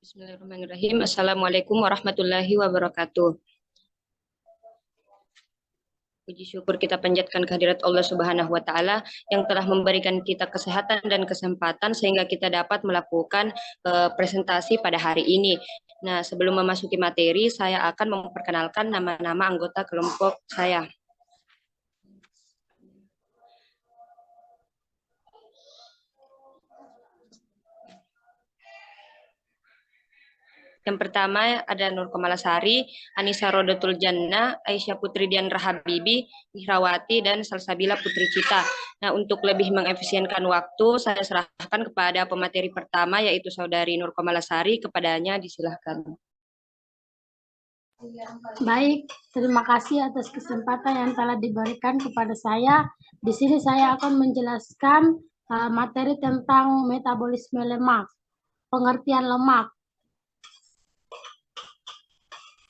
Bismillahirrahmanirrahim. Assalamualaikum warahmatullahi wabarakatuh. Puji syukur kita panjatkan kehadirat Allah Subhanahu wa Ta'ala yang telah memberikan kita kesehatan dan kesempatan sehingga kita dapat melakukan presentasi pada hari ini. Nah, sebelum memasuki materi, saya akan memperkenalkan nama-nama anggota kelompok saya. Yang pertama ada Nur Komalasari, Anissa Rodatul Jannah, Aisyah Putri Diandra Habibi, Ihrawati, dan Salsabila Putri Cita. Nah, untuk lebih mengefisienkan waktu, saya serahkan kepada pemateri pertama, yaitu Saudari Nur Komalasari. Kepadanya disilahkan. Baik, terima kasih atas kesempatan yang telah diberikan kepada saya. Di sini saya akan menjelaskan materi tentang metabolisme lemak, pengertian lemak.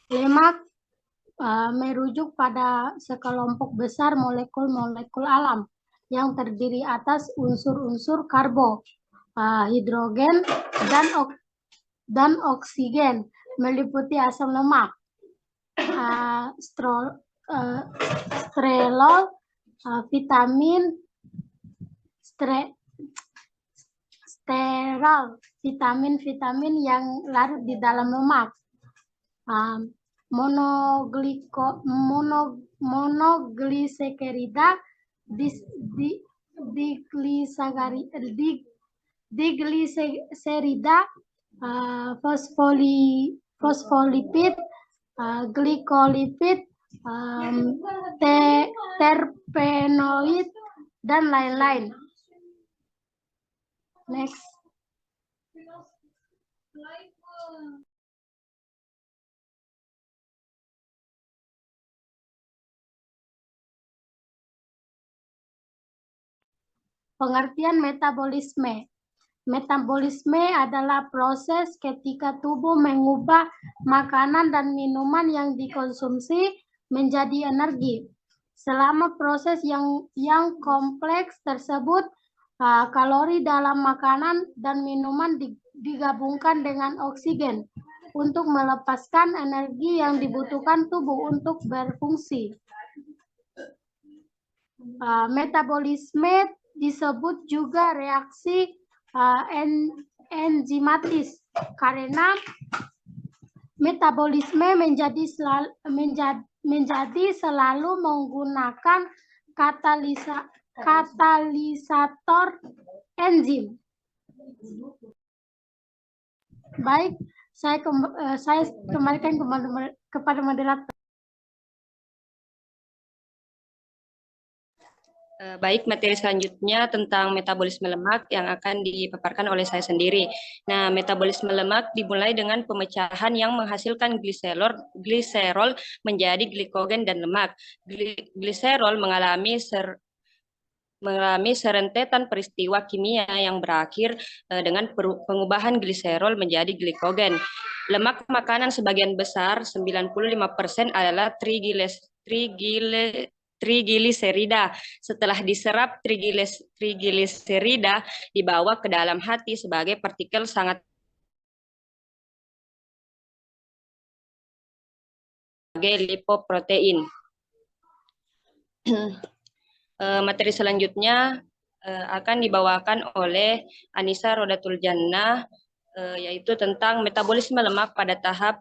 Lemak merujuk pada sekelompok besar molekul-molekul alam yang terdiri atas unsur-unsur karbo, hidrogen, dan oksigen, meliputi asam lemak, sterol, vitamin, vitamin yang larut di dalam lemak, monogliserida, digliserida, fosfolipid, glikolipid, terpenoid, dan lain-lain. Next. Pengertian metabolisme. Metabolisme adalah proses ketika tubuh mengubah makanan dan minuman yang dikonsumsi menjadi energi. Selama proses yang kompleks tersebut, kalori dalam makanan dan minuman digabungkan dengan oksigen untuk melepaskan energi yang dibutuhkan tubuh untuk berfungsi. Metabolisme disebut juga reaksi enzimatis karena metabolisme menjadi selalu menggunakan katalisator enzim. Baik, saya kembalikan kepada moderator. Baik, materi selanjutnya tentang metabolisme lemak yang akan dipaparkan oleh saya sendiri. Nah, metabolisme lemak dimulai dengan pemecahan yang menghasilkan gliserol menjadi glikogen dan lemak. Gliserol mengalami serentetan peristiwa kimia yang berakhir dengan pengubahan gliserol menjadi glikogen. Lemak makanan sebagian besar, 95% adalah trigliserida. Setelah diserap, trigliserida dibawa ke dalam hati sebagai partikel sangat sebagai lipoprotein. Materi selanjutnya akan dibawakan oleh Anissa Rodatul Jannah, yaitu tentang metabolisme lemak pada tahap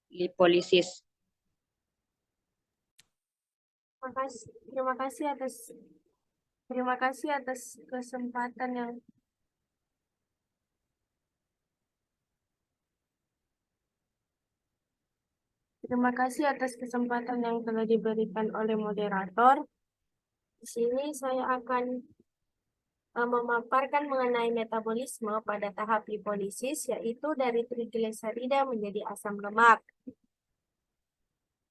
lipolisis. Terima kasih atas kesempatan yang telah diberikan oleh moderator. Di sini saya akan memaparkan mengenai metabolisme pada tahap lipolisis, yaitu dari trigliserida menjadi asam lemak.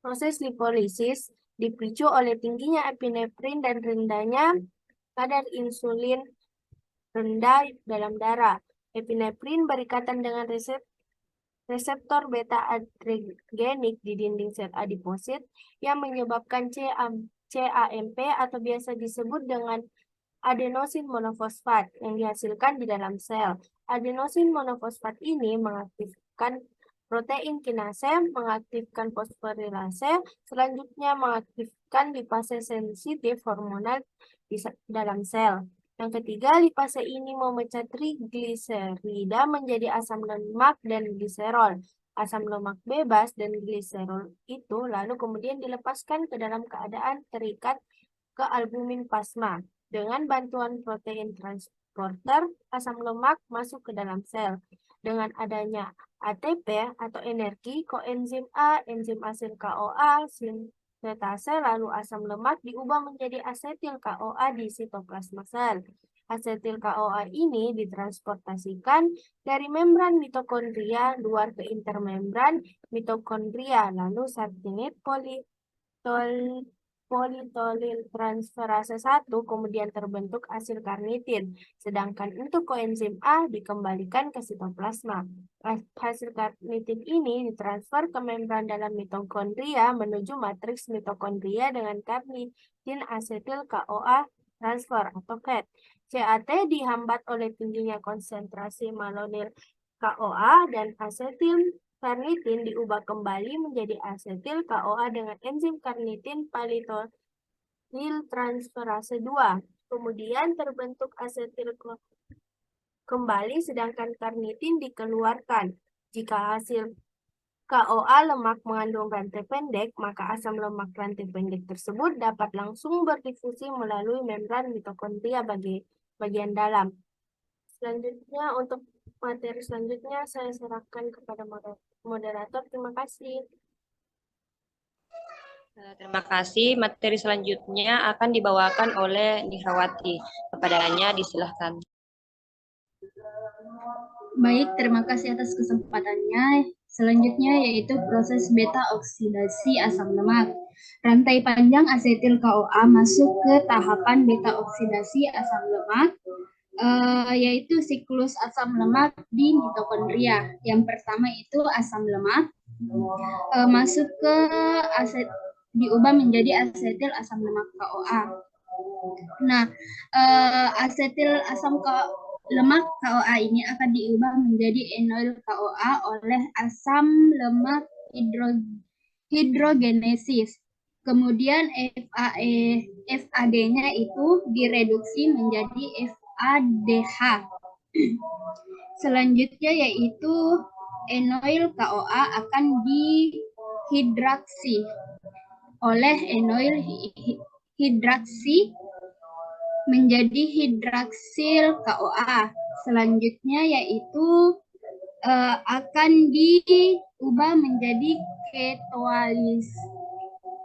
Proses lipolisis dipicu oleh tingginya epinefrin dan rendahnya kadar insulin rendah dalam darah. Epinefrin berikatan dengan reseptor beta-adrenergic di dinding sel adiposit yang menyebabkan CAMP atau biasa disebut dengan adenosin monofosfat yang dihasilkan di dalam sel. Adenosin monofosfat ini mengaktifkan protein kinase, mengaktifkan fosforilase, selanjutnya mengaktifkan lipase sensitif hormonal di dalam sel. Yang ketiga, lipase ini memecah trigliserida menjadi asam lemak dan gliserol. Asam lemak bebas dan gliserol itu lalu kemudian dilepaskan ke dalam keadaan terikat ke albumin plasma. Dengan bantuan protein transporter, asam lemak masuk ke dalam sel. Dengan adanya ATP atau energi, koenzim A, enzim asil KOA, sintetase lalu asam lemak diubah menjadi asetil KOA di sitoplasma sel. Asetil KOA ini ditransportasikan dari membran mitokondria luar ke intermembran mitokondria, lalu sartinit politolil transferase 1 kemudian terbentuk asil karnitin. Sedangkan untuk koenzim A dikembalikan ke sitoplasma. Hasil karnitin ini ditransfer ke membran dalam mitokondria menuju matriks mitokondria dengan karnitin asetil KOA transfer atau CAT. CAT dihambat oleh tingginya konsentrasi malonil KOA dan asetil karnitin diubah kembali menjadi asetil KOA dengan enzim karnitin palitolil transferase 2. Kemudian terbentuk asetil kembali sedangkan karnitin dikeluarkan. Jika hasil KOA lemak mengandung rantai pendek, maka asam lemak rantai pendek tersebut dapat langsung berdifusi melalui membran mitokondria bagian dalam. Selanjutnya, untuk materi selanjutnya saya serahkan kepada moderator. Terima kasih. Terima kasih. Materi selanjutnya akan dibawakan oleh Nihrawati. Kepadanya disilahkan. Baik, terima kasih atas kesempatannya. Selanjutnya yaitu proses beta oksidasi asam lemak. Rantai panjang asetil KOA masuk ke tahapan beta oksidasi asam lemak, yaitu siklus asam lemak di mitokondria. Yang pertama itu asam lemak masuk ke diubah menjadi asetil asam lemak KOA. Nah, asetil asam lemak KOA ini akan diubah menjadi enoil KOA oleh asam lemak hidrogenesis. Kemudian FAD-nya itu direduksi menjadi FADH. Selanjutnya yaitu enoil KOA akan dihidraksi oleh enoil hidraksi menjadi hidraksil KOA. Selanjutnya yaitu akan diubah menjadi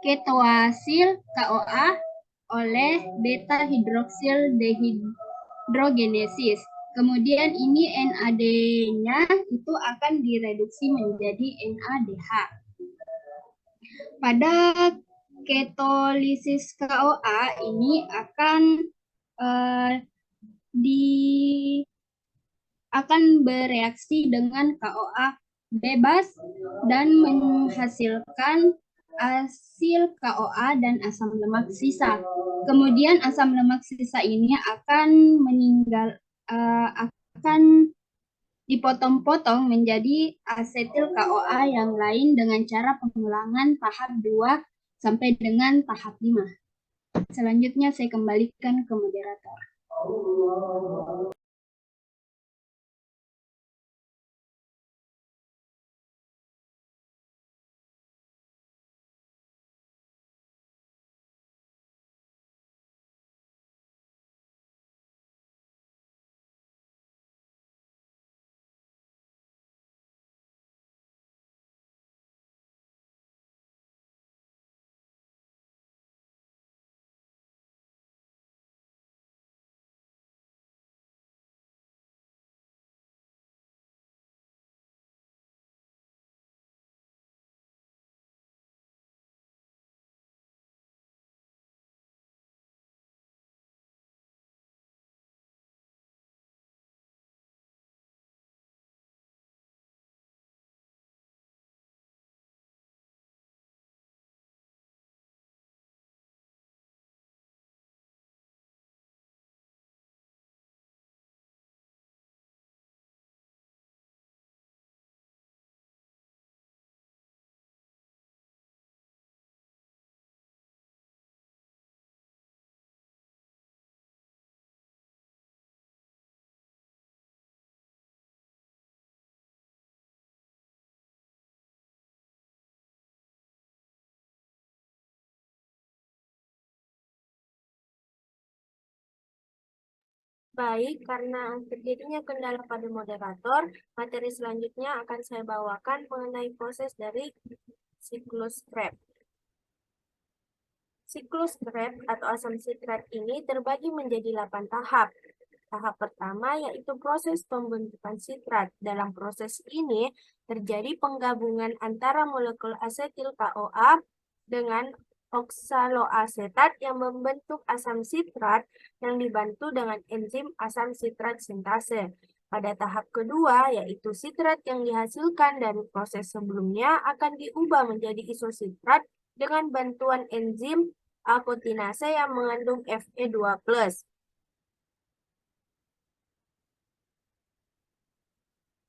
ketoasil KOA oleh beta hidroksil dehidrogenesis. Kemudian ini NAD-nya itu akan direduksi menjadi NADH. Pada ketolisis KOA ini akan bereaksi dengan KOA bebas dan menghasilkan asil KOA dan asam lemak sisa. Kemudian asam lemak sisa ini akan akan dipotong-potong menjadi asetil KOA yang lain dengan cara pengulangan tahap 2 sampai dengan tahap 5. Selanjutnya saya kembalikan ke moderator. Baik, karena terjadinya kendala pada moderator, materi selanjutnya akan saya bawakan mengenai proses dari siklus Krebs. Siklus Krebs atau asam sitrat ini terbagi menjadi 8 tahap. Tahap pertama yaitu proses pembentukan sitrat. Dalam proses ini terjadi penggabungan antara molekul asetil CoA dengan oksaloasetat yang membentuk asam sitrat yang dibantu dengan enzim asam sitrat sintase. Pada tahap kedua, yaitu sitrat yang dihasilkan dari proses sebelumnya akan diubah menjadi isositrat dengan bantuan enzim alkotinase yang mengandung Fe2+.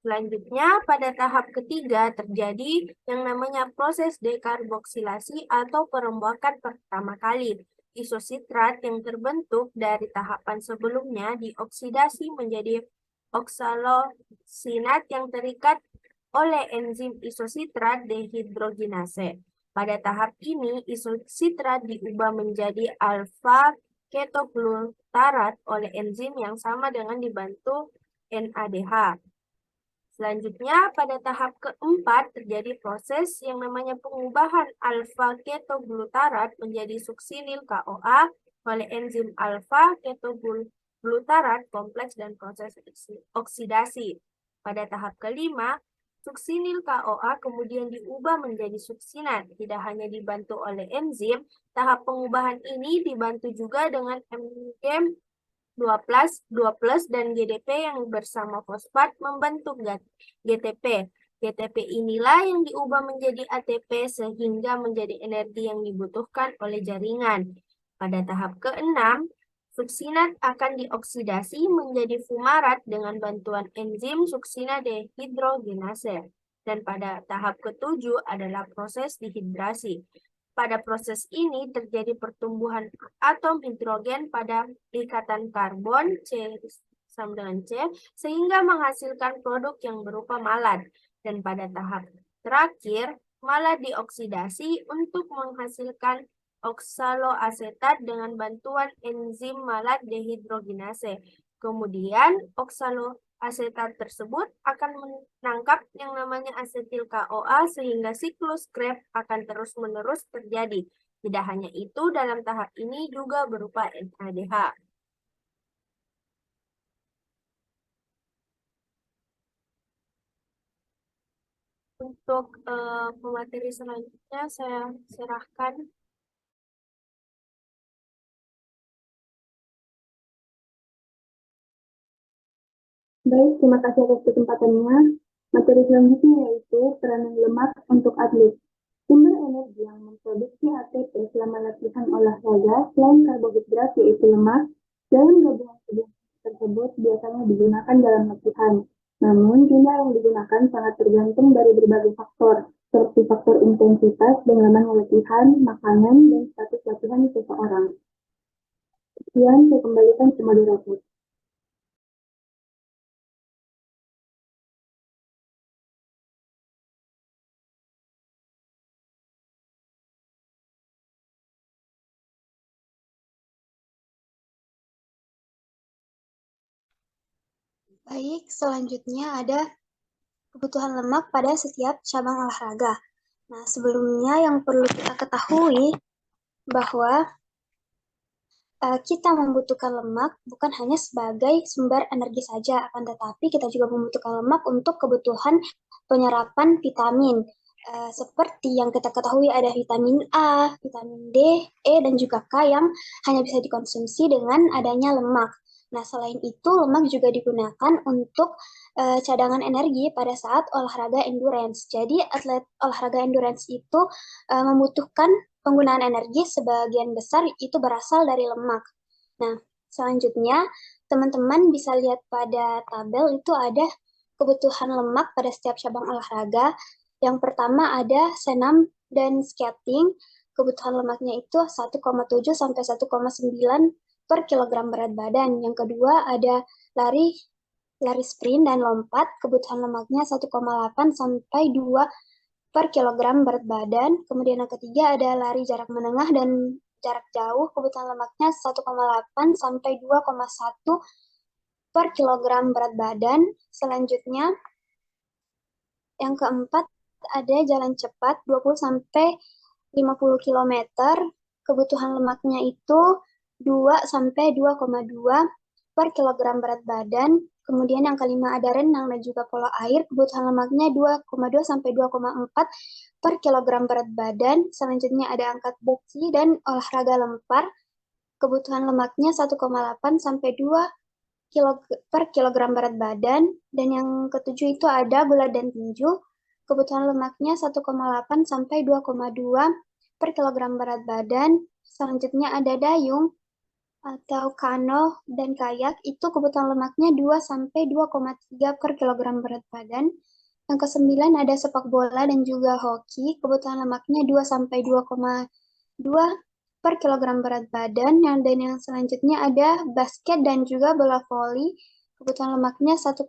Selanjutnya, pada tahap ketiga terjadi yang namanya proses dekarboksilasi atau perombakan pertama kali. Isositrat yang terbentuk dari tahapan sebelumnya dioksidasi menjadi oksalosinat yang terikat oleh enzim isositrat dehidrogenase. Pada tahap ini, isositrat diubah menjadi alfa ketoglutarat oleh enzim yang sama dengan dibantu NADH. Selanjutnya, pada tahap keempat terjadi proses yang namanya pengubahan alfa ketoglutarat menjadi suksinil CoA oleh enzim alfa ketoglutarat kompleks dan proses oksidasi. Pada tahap kelima, suksinil CoA kemudian diubah menjadi suksinat. Tidak hanya dibantu oleh enzim, tahap pengubahan ini dibantu juga dengan enzim 2+, dan GDP yang bersama fosfat membentuk GTP. GTP inilah yang diubah menjadi ATP sehingga menjadi energi yang dibutuhkan oleh jaringan. Pada tahap keenam, suksinat akan dioksidasi menjadi fumarat dengan bantuan enzim suksina dehidrogenase. Dan pada tahap ketujuh adalah proses dehidrasi. Pada proses ini terjadi pertumbuhan atom hidrogen pada ikatan karbon C sama dengan C sehingga menghasilkan produk yang berupa malad. Dan pada tahap terakhir, malad dioksidasi untuk menghasilkan oksaloasetat dengan bantuan enzim malad dehidrogenase. Kemudian oksaloasetat tersebut akan menangkap yang namanya asetil CoA sehingga siklus Krebs akan terus-menerus terjadi. Tidak hanya itu, dalam tahap ini juga berupa NADH. Untuk pemateri selanjutnya saya serahkan. Baik, terima kasih atas kesempatannya. Materi selanjutnya yaitu peranan lemak untuk atlet. Sumber energi yang memproduksi ATP selama latihan olahraga selain karbohidrat yaitu lemak, dalam gabungan kedua tersebut biasanya digunakan dalam latihan. Namun, jumlah yang digunakan sangat tergantung dari berbagai faktor, seperti faktor intensitas dan lamanya latihan, makanan, dan status latihan seseorang. Sekian, saya kembalikan ke moderator. Baik, selanjutnya ada kebutuhan lemak pada setiap cabang olahraga. Nah, sebelumnya yang perlu kita ketahui bahwa kita membutuhkan lemak bukan hanya sebagai sumber energi saja, akan tetapi kita juga membutuhkan lemak untuk kebutuhan penyerapan vitamin. Seperti yang kita ketahui ada vitamin A, vitamin D, E, dan juga K yang hanya bisa dikonsumsi dengan adanya lemak. Nah, selain itu, lemak juga digunakan untuk cadangan energi pada saat olahraga endurance. Jadi, atlet olahraga endurance itu membutuhkan penggunaan energi sebagian besar itu berasal dari lemak. Nah, selanjutnya, teman-teman bisa lihat pada tabel itu ada kebutuhan lemak pada setiap cabang olahraga. Yang pertama ada senam dan skating. Kebutuhan lemaknya itu 1,7 sampai 1,9 per kilogram berat badan. Yang kedua ada lari sprint dan lompat. Kebutuhan lemaknya 1,8 sampai 2 per kilogram berat badan. Kemudian yang ketiga ada lari jarak menengah dan jarak jauh. Kebutuhan lemaknya 1,8 sampai 2,1 per kilogram berat badan. Selanjutnya, yang keempat ada jalan cepat 20 sampai 50 km. Kebutuhan lemaknya itu 2 sampai 2,2 per kilogram berat badan. Kemudian yang kelima ada renang dan juga polo air. Kebutuhan lemaknya 2,2 sampai 2,4 per kilogram berat badan. Selanjutnya ada angkat besi dan olahraga lempar. Kebutuhan lemaknya 1,8 sampai 2 per kilogram berat badan. Dan yang ketujuh itu ada gula dan tinju. Kebutuhan lemaknya 1,8 sampai 2,2 per kilogram berat badan. Selanjutnya ada dayung atau kano dan kayak, itu kebutuhan lemaknya 2 sampai 2,3 per kilogram berat badan. Yang kesembilan ada sepak bola dan juga hoki, kebutuhan lemaknya 2 sampai 2,2 per kilogram berat badan. Dan yang selanjutnya ada basket dan juga bola voli, kebutuhan lemaknya 1,8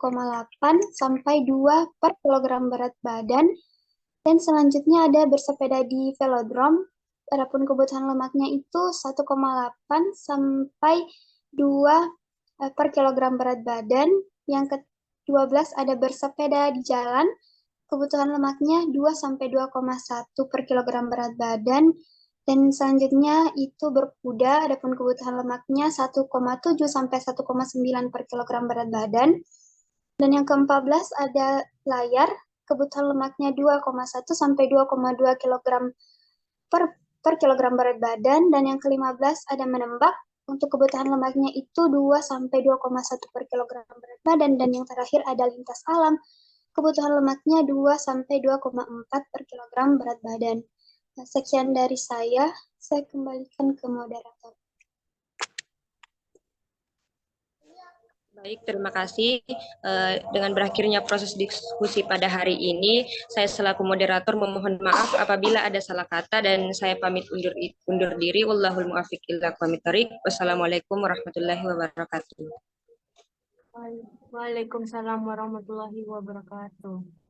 sampai 2 per kilogram berat badan. Dan selanjutnya ada bersepeda di velodrome. Adapun kebutuhan lemaknya itu 1,8 sampai 2 per kilogram berat badan. Yang ke-12 ada bersepeda di jalan. Kebutuhan lemaknya 2 sampai 2,1 per kilogram berat badan. Dan selanjutnya itu berkuda, adapun kebutuhan lemaknya 1,7 sampai 1,9 per kilogram berat badan. Dan yang ke-14 ada layar, kebutuhan lemaknya 2,1 sampai 2,2 kg per kilogram berat badan. Dan yang ke-15 ada menembak, untuk kebutuhan lemaknya itu 2 sampai 2,1 per kilogram berat badan. Dan yang terakhir ada lintas alam, kebutuhan lemaknya 2 sampai 2,4 per kilogram berat badan. Nah, sekian dari saya kembalikan ke moderator. Baik, terima kasih. Dengan berakhirnya proses diskusi pada hari ini, saya selaku moderator memohon maaf apabila ada salah kata dan saya pamit undur diri. Wallahul muwaffiq ila aqwamit thoriq. Wassalamualaikum warahmatullahi wabarakatuh. Waalaikumsalam warahmatullahi wabarakatuh.